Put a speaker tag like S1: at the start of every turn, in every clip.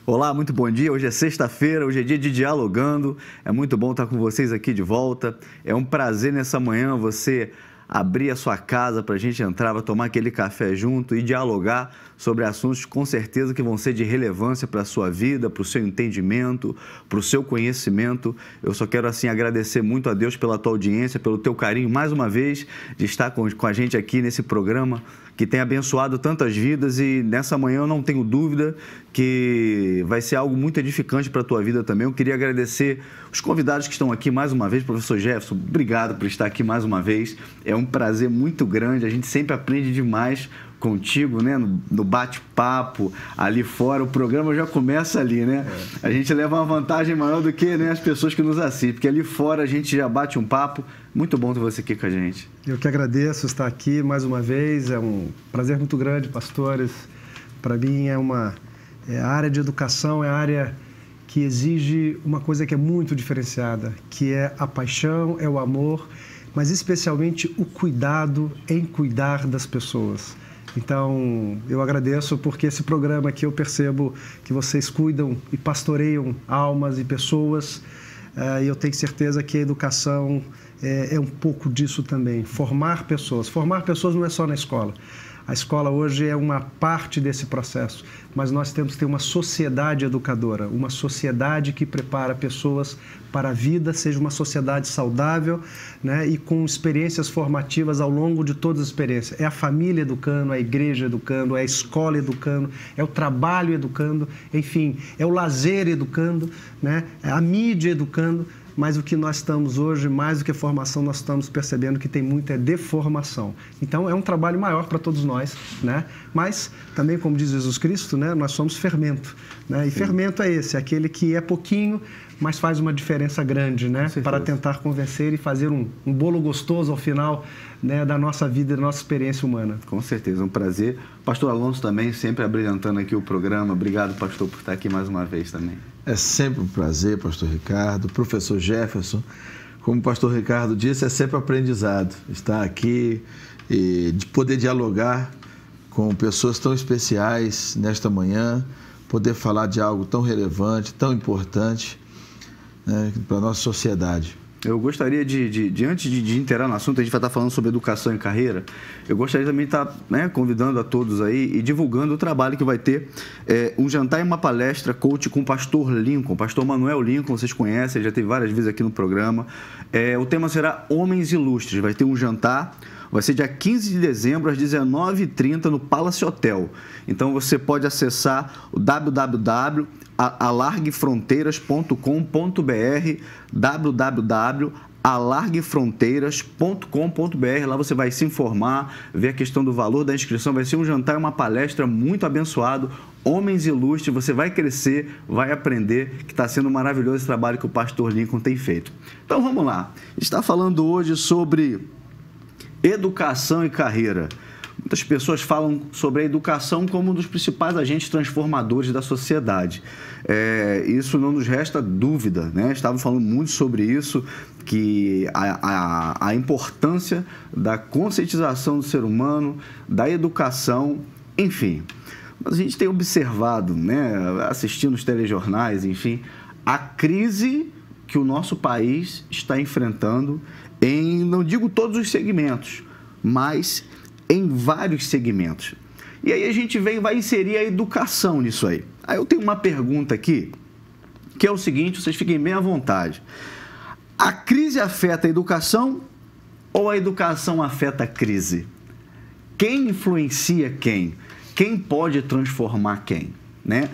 S1: Olá, muito bom dia. Hoje é sexta-feira, hoje é dia de Dialogando. É muito bom estar com vocês aqui de volta. É um prazer nessa manhã você abrir a sua casa para a gente entrar, para tomar aquele café junto e dialogar sobre assuntos com certeza que vão ser de relevância para a sua vida, para o seu entendimento, para o seu conhecimento. Eu só quero assim agradecer muito a Deus pela tua audiência, pelo teu carinho, mais uma vez, de estar com a gente aqui nesse programa que tem abençoado tantas vidas, e nessa manhã eu não tenho dúvida que vai ser algo muito edificante para a tua vida também. Eu queria agradecer os convidados que estão aqui mais uma vez. Professor Jefferson, obrigado por estar aqui mais uma vez. É um prazer muito grande, a gente sempre aprende demais contigo, né? No bate-papo, ali fora, o programa já começa ali, né? A gente leva uma vantagem maior do que, né, as pessoas que nos assistem, porque ali fora a gente já bate um papo. Muito bom ter você aqui com a gente.
S2: Eu que agradeço estar aqui mais uma vez, é um prazer muito grande, pastores. Para mim a área de educação é a área que exige uma coisa que é muito diferenciada, que é a paixão, é o amor, mas especialmente o cuidado em cuidar das pessoas. Então, eu agradeço porque esse programa aqui eu percebo que vocês cuidam e pastoreiam almas e pessoas, e eu tenho certeza que a educação é um pouco disso também. Formar pessoas não é só na escola. A escola hoje é uma parte desse processo, mas nós temos que ter uma sociedade educadora, uma sociedade que prepara pessoas para a vida, seja uma sociedade saudável, né, e com experiências formativas ao longo de todas as experiências. É a família educando, é a igreja educando, é a escola educando, é o trabalho educando, enfim, é o lazer educando, né, é a mídia educando. Mas o que nós estamos hoje, mais do que formação, nós estamos percebendo que tem muita deformação. Então, é um trabalho maior para todos nós, né? Mas, também, como diz Jesus Cristo, né, nós somos fermento, né? E fermento é esse, aquele que é pouquinho, mas faz uma diferença grande, né? Para tentar convencer e fazer um bolo gostoso ao final, né, da nossa vida, da nossa experiência humana.
S1: Com certeza, um prazer. Pastor Alonso também, sempre abrilhantando aqui o programa. Obrigado, pastor, por estar aqui mais uma vez também.
S3: É sempre um prazer, pastor Ricardo. Professor Jefferson, como o pastor Ricardo disse, é sempre aprendizado estar aqui e de poder dialogar com pessoas tão especiais nesta manhã, poder falar de algo tão relevante, tão importante, né, para a nossa sociedade.
S1: Eu gostaria antes de inteirar no assunto, a gente vai estar falando sobre educação e carreira, eu gostaria também de estar, né, convidando a todos aí e divulgando o trabalho que vai ter um jantar e uma palestra coach com o pastor Lincoln, pastor Manuel Lincoln, vocês conhecem, já teve várias vezes aqui no programa. O tema será Homens Ilustres, vai ter um jantar. Vai ser dia 15 de dezembro, às 19h30, no Palace Hotel. Então, você pode acessar o www.alarguefronteiras.com.br, www.alarguefronteiras.com.br. Lá você vai se informar, ver a questão do valor da inscrição. Vai ser um jantar e uma palestra muito abençoado. Homens ilustres, você vai crescer, vai aprender, que está sendo maravilhoso esse trabalho que o pastor Lincoln tem feito. Então, vamos lá. A gente está falando hoje sobre educação e carreira. Muitas pessoas falam sobre a educação como um dos principais agentes transformadores da sociedade. Isso não nos resta dúvida, né? Estávamos falando muito sobre isso, que a importância da conscientização do ser humano, da educação, enfim. Mas a gente tem observado, né, assistindo os telejornais, enfim, a crise que o nosso país está enfrentando em, não digo todos os segmentos, mas em vários segmentos. E aí a gente vai inserir a educação nisso aí. Aí eu tenho uma pergunta aqui, que é o seguinte, vocês fiquem bem à vontade. A crise afeta a educação ou a educação afeta a crise? Quem influencia quem? Quem pode transformar quem, né?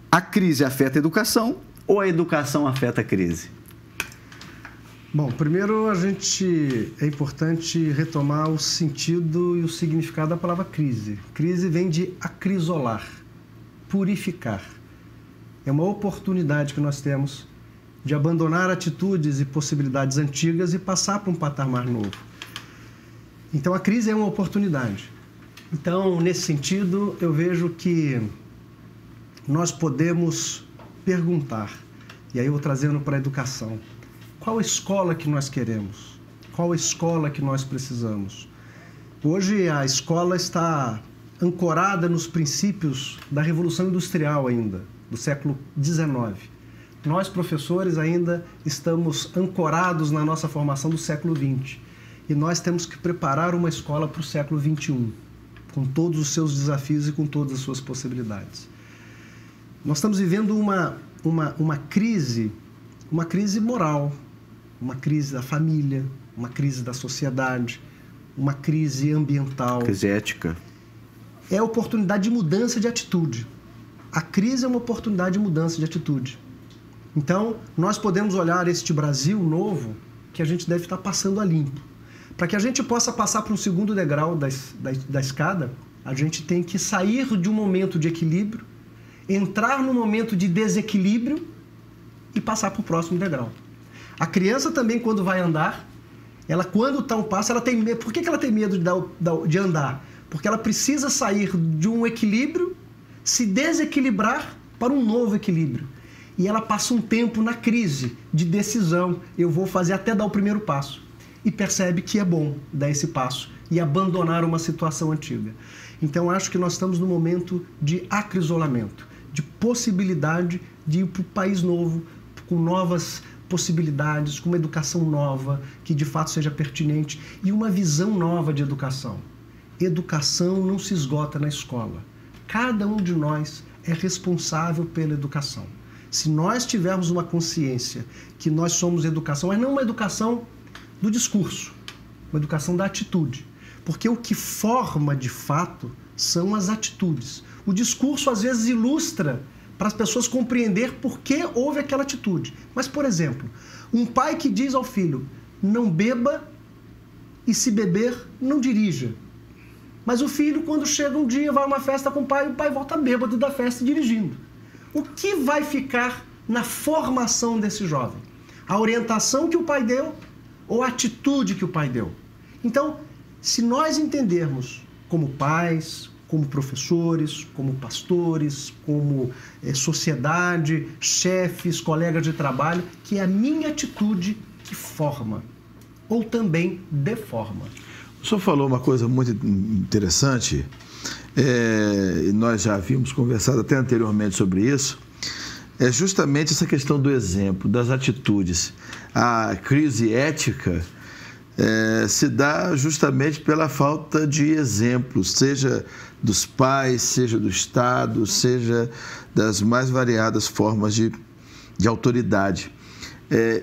S1: A crise afeta a educação ou a educação afeta a crise?
S2: Bom, primeiro é importante retomar o sentido e o significado da palavra crise. Crise vem de acrisolar, purificar. É uma oportunidade que nós temos de abandonar atitudes e possibilidades antigas e passar para um patamar novo. Então, a crise é uma oportunidade. Então, nesse sentido, eu vejo que nós podemos perguntar, e aí eu vou trazendo para a educação, qual a escola que nós queremos? Qual a escola que nós precisamos? Hoje a escola está ancorada nos princípios da Revolução Industrial ainda. do século XIX. Nós, professores, ainda estamos ancorados na nossa formação do século XX. E nós temos que preparar uma escola para o século XXI, com todos os seus desafios e com todas as suas possibilidades. Nós estamos vivendo uma crise moral, uma crise da família, uma crise da sociedade, uma crise ambiental.
S1: Crise ética.
S2: É oportunidade de mudança de atitude. A crise é uma oportunidade de mudança de atitude. Então, nós podemos olhar este Brasil novo que a gente deve estar passando a limpo. Para que a gente possa passar para um segundo degrau da escada, a gente tem que sair de um momento de equilíbrio, entrar no momento de desequilíbrio e passar para o próximo degrau. A criança também, quando vai andar, quando está um passo, ela tem medo. Por que ela tem medo de andar? Porque ela precisa sair de um equilíbrio, se desequilibrar para um novo equilíbrio. E ela passa um tempo na crise de decisão. Eu vou fazer até dar o primeiro passo. E percebe que é bom dar esse passo e abandonar uma situação antiga. Então, acho que nós estamos no momento de acrisolamento, de possibilidade de ir para o país novo, com novas possibilidades, com uma educação nova, que de fato seja pertinente, e uma visão nova de educação. Educação não se esgota na escola. Cada um de nós é responsável pela educação. Se nós tivermos uma consciência que nós somos educação, mas não uma educação do discurso, uma educação da atitude. Porque o que forma, de fato, são as atitudes. O discurso, às vezes, ilustra para as pessoas compreender por que houve aquela atitude. Mas, por exemplo, um pai que diz ao filho, não beba e, se beber, não dirija. Mas o filho, quando chega um dia, vai a uma festa com o pai volta bêbado da festa dirigindo. O que vai ficar na formação desse jovem? A orientação que o pai deu ou a atitude que o pai deu? Então, se nós entendermos como pais, como professores, como pastores, como sociedade, chefes, colegas de trabalho, que é a minha atitude que forma ou também deforma.
S3: O senhor falou uma coisa muito interessante, nós já havíamos conversado até anteriormente sobre isso, é justamente essa questão do exemplo, das atitudes. A crise ética se dá justamente pela falta de exemplos, seja dos pais, seja do Estado, seja das mais variadas formas de autoridade.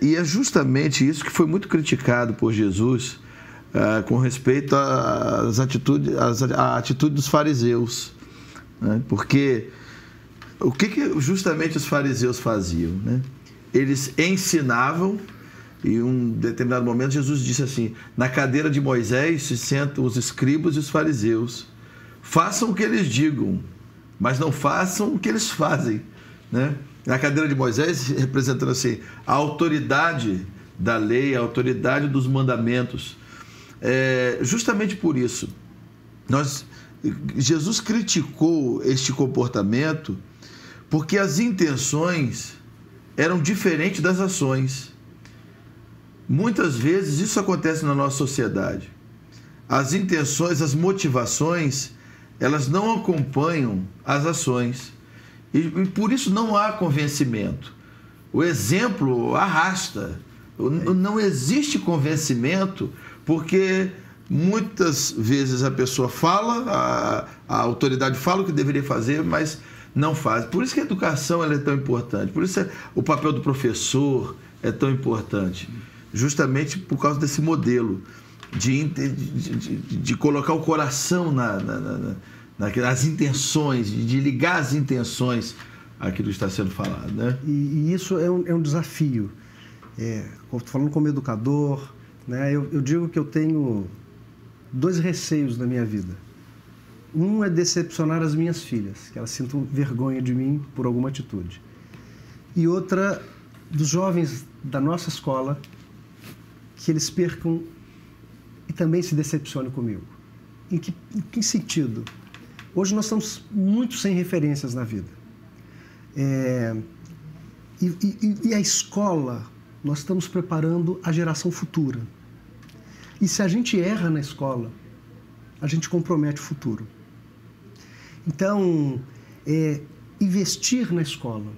S3: E é justamente isso que foi muito criticado por Jesus com respeito à atitude dos fariseus, né? Porque o que justamente os fariseus faziam, né? Eles ensinavam, e em um determinado momento Jesus disse assim, na cadeira de Moisés se sentam os escribas e os fariseus, façam o que eles digam, mas não façam o que eles fazem, né? Na cadeira de Moisés, representando assim, a autoridade da lei, a autoridade dos mandamentos. Justamente por isso, Jesus criticou este comportamento porque as intenções eram diferentes das ações. Muitas vezes isso acontece na nossa sociedade. As intenções, as motivações, elas não acompanham as ações. E por isso não há convencimento. O exemplo arrasta. Não existe convencimento porque muitas vezes a pessoa fala, a autoridade fala o que deveria fazer, mas não faz. Por isso que a educação ela é tão importante. Por isso o papel do professor é tão importante. Justamente por causa desse modelo de colocar o coração nas intenções, de ligar as intenções àquilo que está sendo falado, né?
S2: E isso é um desafio. Estou falando como educador, né? Eu digo que eu tenho 2 receios na minha vida. Um é decepcionar as minhas filhas, que elas sintam vergonha de mim por alguma atitude. E outra, dos jovens da nossa escola, que eles percam e também se decepcionem comigo. Em que sentido? Hoje nós estamos muito sem referências na vida. E a escola, nós estamos preparando a geração futura. E se a gente erra na escola, a gente compromete o futuro. Então, investir na escola,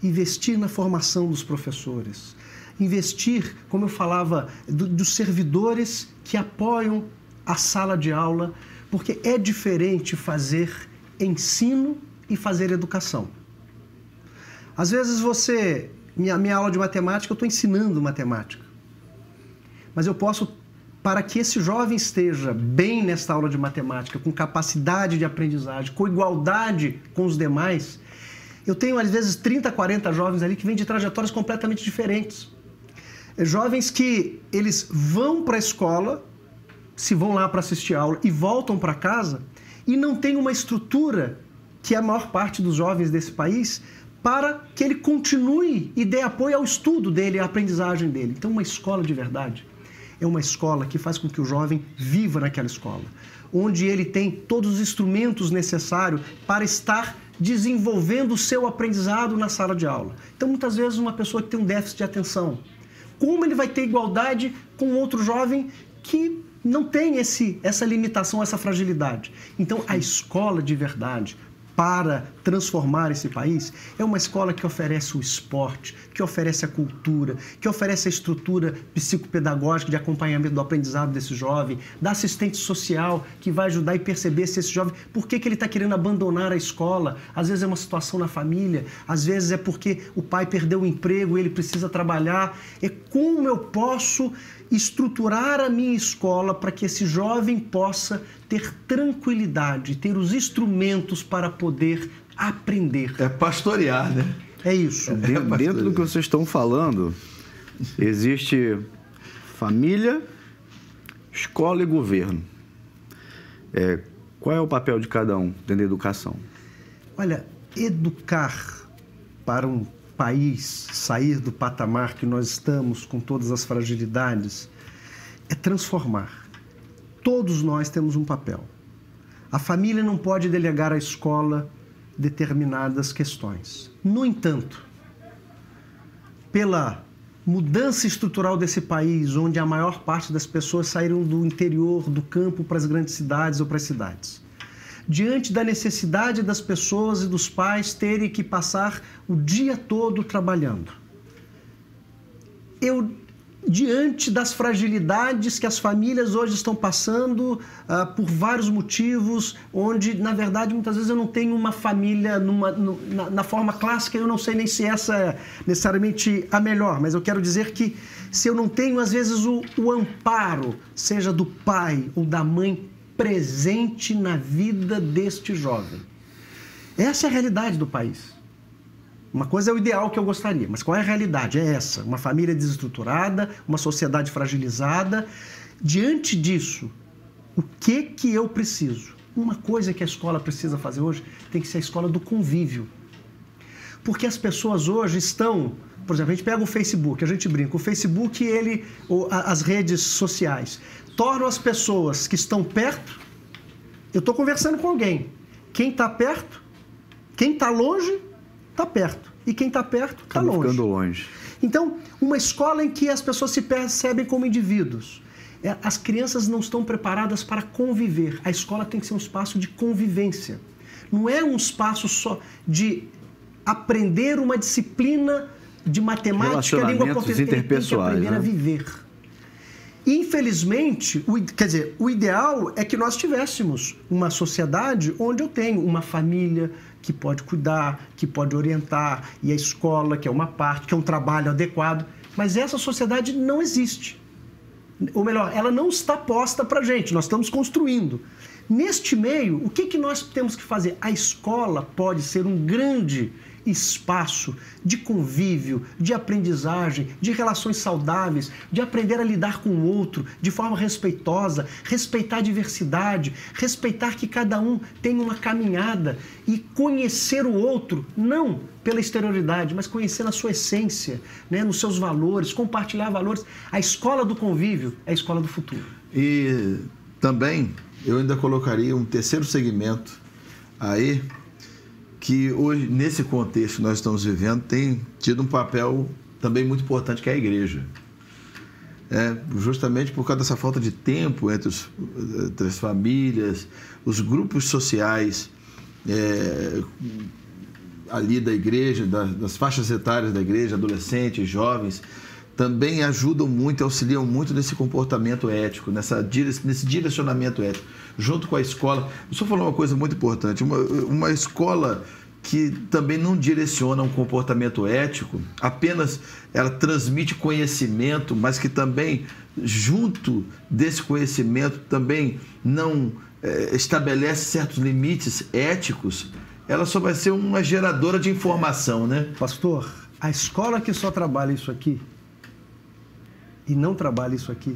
S2: investir na formação dos professores, investir, como eu falava, dos servidores que apoiam a sala de aula, porque é diferente fazer ensino e fazer educação. Às vezes minha aula de matemática, eu estou ensinando matemática, mas eu posso, para que esse jovem esteja bem nesta aula de matemática, com capacidade de aprendizagem, com igualdade com os demais, eu tenho às vezes 30, 40 jovens ali que vêm de trajetórias completamente diferentes. Jovens que eles vão para a escola, se vão lá para assistir a aula e voltam para casa e não tem uma estrutura, que é a maior parte dos jovens desse país, para que ele continue e dê apoio ao estudo dele, à aprendizagem dele. Então, uma escola de verdade é uma escola que faz com que o jovem viva naquela escola, onde ele tem todos os instrumentos necessários para estar desenvolvendo o seu aprendizado na sala de aula. Então, muitas vezes, uma pessoa que tem um déficit de atenção, como ele vai ter igualdade com outro jovem que não tem essa limitação, essa fragilidade? Então, a escola de verdade, para transformar esse país, é uma escola que oferece o esporte, que oferece a cultura, que oferece a estrutura psicopedagógica de acompanhamento do aprendizado desse jovem, da assistente social que vai ajudar e perceber se esse jovem, por que ele está querendo abandonar a escola. Às vezes é uma situação na família, às vezes é porque o pai perdeu o emprego e ele precisa trabalhar. É como eu posso estruturar a minha escola para que esse jovem possa ter tranquilidade, ter os instrumentos para poder aprender.
S3: É pastorear, né?
S2: É isso.
S1: Dentro do que vocês estão falando, existe família, escola e governo. Qual é o papel de cada um dentro da educação?
S2: Olha, educar para um país sair do patamar que nós estamos, com todas as fragilidades, é transformar. Todos nós temos um papel. A família não pode delegar à escola determinadas questões. No entanto, pela mudança estrutural desse país, onde a maior parte das pessoas saíram do interior, do campo, para as grandes cidades ou para as cidades, diante da necessidade das pessoas e dos pais terem que passar o dia todo trabalhando, diante das fragilidades que as famílias hoje estão passando por vários motivos, onde, na verdade, muitas vezes eu não tenho uma família na forma clássica, eu não sei nem se essa é necessariamente a melhor, mas eu quero dizer que se eu não tenho, às vezes, o amparo, seja do pai ou da mãe, presente na vida deste jovem. Essa é a realidade do país. Uma coisa é o ideal que eu gostaria, mas qual é a realidade? É essa, uma família desestruturada, uma sociedade fragilizada. Diante disso, o que eu preciso? Uma coisa que a escola precisa fazer hoje tem que ser a escola do convívio. Porque as pessoas hoje estão... Por exemplo, a gente pega o Facebook, a gente brinca. O Facebook, as redes sociais, tornam as pessoas que estão perto... Eu estou conversando com alguém. Quem está perto, quem está longe... está perto. E quem está perto está longe.
S1: Ficando longe.
S2: Então, uma escola em que as pessoas se percebem como indivíduos. As crianças não estão preparadas para conviver. A escola tem que ser um espaço de convivência. Não é um espaço só de aprender uma disciplina de matemática, língua portuguesa. Ele tem que aprender a viver. Infelizmente, o ideal é que nós tivéssemos uma sociedade onde eu tenho uma família que pode cuidar, que pode orientar, e a escola, que é uma parte, que é um trabalho adequado. Mas essa sociedade não existe. Ou melhor, ela não está posta para a gente, nós estamos construindo. Neste meio, o que nós temos que fazer? A escola pode ser um grande espaço de convívio, de aprendizagem, de relações saudáveis, de aprender a lidar com o outro de forma respeitosa, respeitar a diversidade, respeitar que cada um tem uma caminhada e conhecer o outro, não pela exterioridade, mas conhecer na sua essência, né, nos seus valores, compartilhar valores. A escola do convívio é a escola do futuro.
S3: E também eu ainda colocaria um terceiro segmento aí, que hoje, nesse contexto que nós estamos vivendo, tem tido um papel também muito importante, que é a igreja. Justamente por causa dessa falta de tempo entre as famílias, os grupos sociais ali da igreja, das faixas etárias da igreja, adolescentes, jovens, também ajudam muito, auxiliam muito nesse comportamento ético, nesse direcionamento ético, junto com a escola. O senhor falou uma coisa muito importante, uma escola que também não direciona um comportamento ético, apenas ela transmite conhecimento, mas que também, junto desse conhecimento, também não estabelece certos limites éticos, ela só vai ser uma geradora de informação, né?
S2: Pastor, a escola que só trabalha isso aqui e não trabalha isso aqui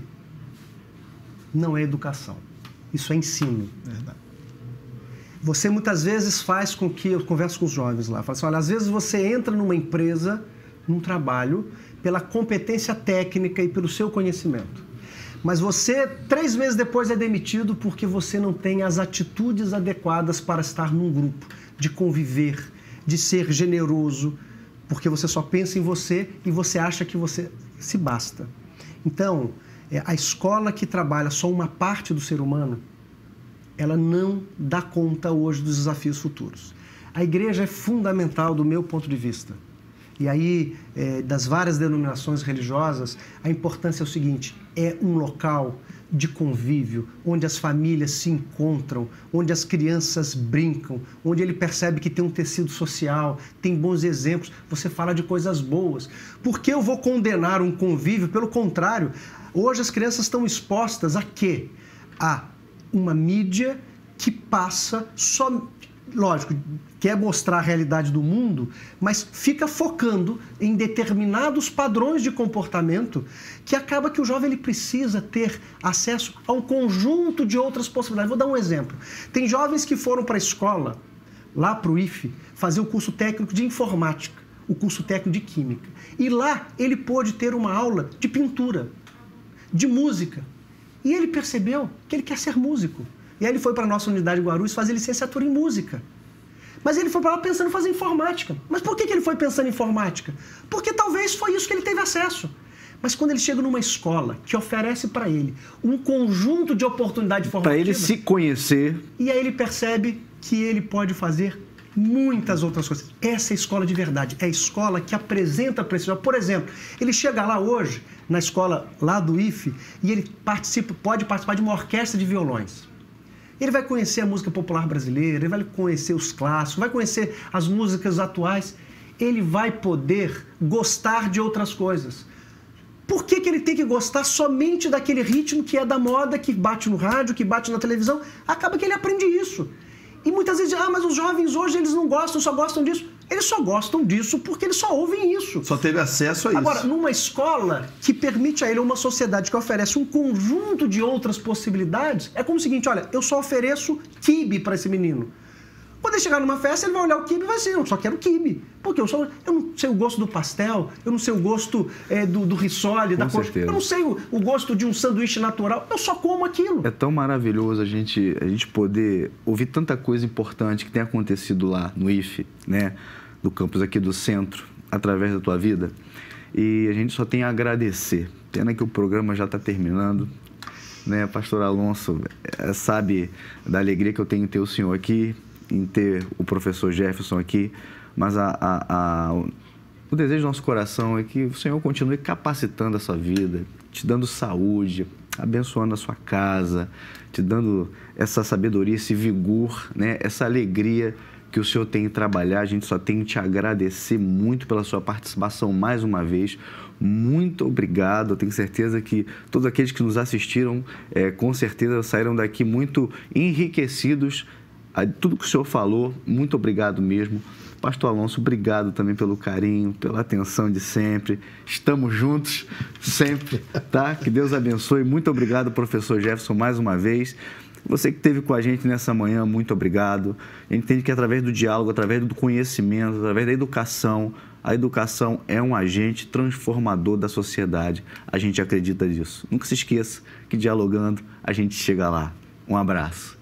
S2: não é educação. Isso é ensino.
S3: Verdade.
S2: Você muitas vezes faz com que... Eu converso com os jovens lá. Falo assim, olha, às vezes você entra numa empresa, num trabalho, pela competência técnica e pelo seu conhecimento. Mas você, 3 meses depois, é demitido porque você não tem as atitudes adequadas para estar num grupo, de conviver, de ser generoso, porque você só pensa em você e você acha que você se basta. Então, a escola que trabalha só uma parte do ser humano, ela não dá conta hoje dos desafios futuros. A igreja é fundamental do meu ponto de vista. E aí, das várias denominações religiosas, a importância é o seguinte, é um local de convívio, onde as famílias se encontram, onde as crianças brincam, onde ele percebe que tem um tecido social, tem bons exemplos, você fala de coisas boas. Por que eu vou condenar um convívio? Pelo contrário, hoje as crianças estão expostas a quê? A uma mídia que passa só... Lógico, quer mostrar a realidade do mundo, mas fica focando em determinados padrões de comportamento que acaba que o jovem ele precisa ter acesso a um conjunto de outras possibilidades. Vou dar um exemplo. Tem jovens que foram para a escola, lá para o IFE, fazer o curso técnico de informática, o curso técnico de química. E lá ele pôde ter uma aula de pintura, de música. E ele percebeu que ele quer ser músico. E aí ele foi para a nossa unidade de Guarulhos fazer licenciatura em música. Mas ele foi para lá pensando em fazer informática. Mas por que ele foi pensando em informática? Porque talvez foi isso que ele teve acesso. Mas quando ele chega numa escola que oferece para ele um conjunto de oportunidades formativas...
S1: Para ele se conhecer...
S2: E aí ele percebe que ele pode fazer muitas outras coisas. Essa é a escola de verdade. É a escola que apresenta para esse jovem. Por exemplo, ele chega lá hoje, na escola lá do IFE, e ele pode participar de uma orquestra de violões. Ele vai conhecer a música popular brasileira, ele vai conhecer os clássicos, vai conhecer as músicas atuais. Ele vai poder gostar de outras coisas. Por que ele tem que gostar somente daquele ritmo que é da moda, que bate no rádio, que bate na televisão? Acaba que ele aprende isso. E muitas vezes, mas os jovens hoje eles não gostam, só gostam disso. Eles só gostam disso porque eles só ouvem isso.
S3: Só teve acesso a isso.
S2: Agora, numa escola que permite a ele, uma sociedade que oferece um conjunto de outras possibilidades, é como o seguinte, olha, eu só ofereço quibe para esse menino. Quando ele chegar numa festa, ele vai olhar o quibe e vai dizer, eu só quero quibe. Porque eu não sei o gosto do pastel, eu não sei o gosto do rissole, da coxa. Eu não sei o gosto de um sanduíche natural, eu só como aquilo.
S1: É tão maravilhoso a gente poder ouvir tanta coisa importante que tem acontecido lá no IFE, né? Do campus aqui do centro, através da tua vida. E a gente só tem a agradecer. Pena que o programa já está terminando. Né? Pastor Alonso sabe da alegria que eu tenho em ter o senhor aqui, em ter o professor Jefferson aqui, mas o desejo do nosso coração é que o Senhor continue capacitando a sua vida, te dando saúde, abençoando a sua casa, te dando essa sabedoria, esse vigor, né? Essa alegria que o Senhor tem em trabalhar. A gente só tem que te agradecer muito pela sua participação mais uma vez. Muito obrigado. Eu tenho certeza que todos aqueles que nos assistiram, com certeza saíram daqui muito enriquecidos. Tudo que o senhor falou, muito obrigado mesmo. Pastor Alonso, obrigado também pelo carinho, pela atenção de sempre. Estamos juntos sempre, tá? Que Deus abençoe. Muito obrigado, professor Jefferson, mais uma vez. Você que esteve com a gente nessa manhã, muito obrigado. A gente entende que através do diálogo, através do conhecimento, através da educação, a educação é um agente transformador da sociedade. A gente acredita nisso. Nunca se esqueça que dialogando a gente chega lá. Um abraço.